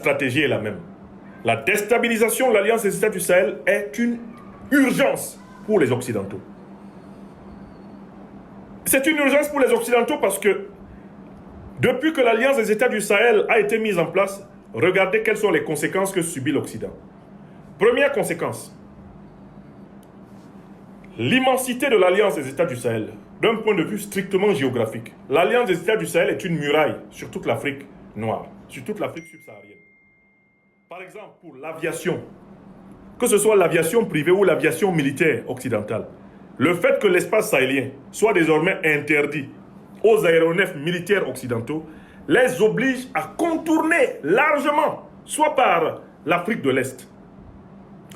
stratégie est la même. La déstabilisation de l'Alliance des États du Sahel est une urgence pour les Occidentaux. C'est une urgence pour les Occidentaux parce que depuis que l'Alliance des États du Sahel a été mise en place, regardez quelles sont les conséquences que subit l'Occident. Première conséquence, l'immensité de l'Alliance des États du Sahel, d'un point de vue strictement géographique. L'Alliance des États du Sahel est une muraille sur toute l'Afrique noire, sur toute l'Afrique subsaharienne. Par exemple, pour l'aviation, que ce soit l'aviation privée ou l'aviation militaire occidentale, le fait que l'espace sahélien soit désormais interdit aux aéronefs militaires occidentaux les oblige à contourner largement, soit par l'Afrique de l'Est,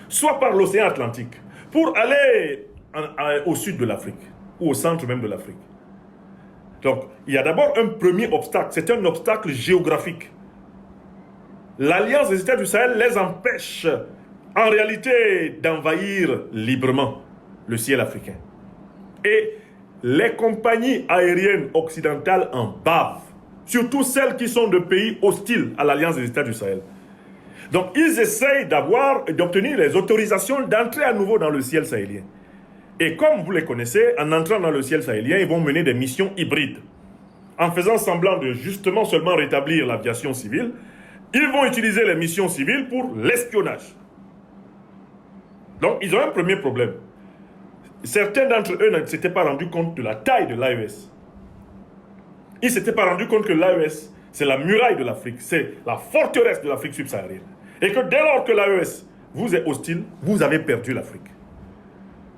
soit par l'océan Atlantique, pour aller au sud de l'Afrique, ou au centre même de l'Afrique. Donc, il y a d'abord un premier obstacle, c'est un obstacle géographique. L'Alliance des États du Sahel les empêche en réalité d'envahir librement le ciel africain. Et les compagnies aériennes occidentales en bavent, surtout celles qui sont de pays hostiles à l'Alliance des États du Sahel. Donc ils essayent d'obtenir les autorisations d'entrer à nouveau dans le ciel sahélien. Et comme vous les connaissez, en entrant dans le ciel sahélien, ils vont mener des missions hybrides. En faisant semblant de justement seulement rétablir l'aviation civile, ils vont utiliser les missions civiles pour l'espionnage. Donc, ils ont un premier problème. Certains d'entre eux ne s'étaient pas rendus compte de la taille de l'AES. Ils ne s'étaient pas rendus compte que l'AES, c'est la muraille de l'Afrique, c'est la forteresse de l'Afrique subsaharienne. Et que dès lors que l'AES vous est hostile, vous avez perdu l'Afrique.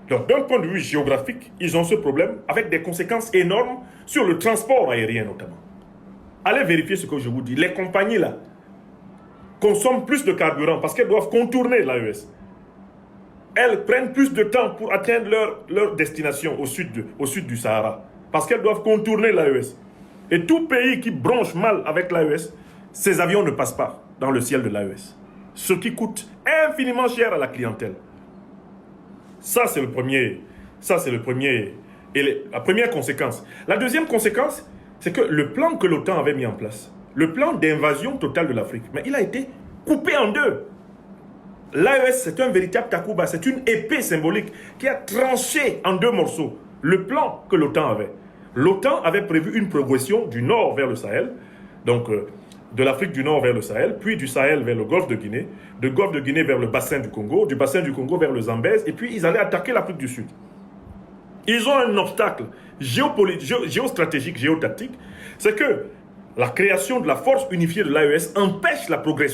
Donc, d'un point de vue géographique, ils ont ce problème avec des conséquences énormes sur le transport aérien notamment. Allez vérifier ce que je vous dis. Les compagnies là consomment plus de carburant parce qu'elles doivent contourner l'AES. Elles prennent plus de temps pour atteindre leur destination au sud du Sahara parce qu'elles doivent contourner l'AES. Et tout pays qui bronche mal avec l'AES, ces avions ne passent pas dans le ciel de l'AES. Ce qui coûte infiniment cher à la clientèle. Ça, c'est le premier. Et la première conséquence. La deuxième conséquence, c'est que le plan que l'OTAN avait mis en place, le plan d'invasion totale de l'Afrique, mais il a été coupé en deux. L'AES, c'est un véritable takuba, c'est une épée symbolique qui a tranché en deux morceaux le plan que l'OTAN avait. L'OTAN avait prévu une progression du nord vers le Sahel, donc de l'Afrique du Nord vers le Sahel, puis du Sahel vers le Golfe de Guinée, du Golfe de Guinée vers le bassin du Congo, du bassin du Congo vers le Zambèze, et puis ils allaient attaquer l'Afrique du Sud. Ils ont un obstacle géostratégique, géotactique, c'est que la création de la force unifiée de l'AES empêche la progression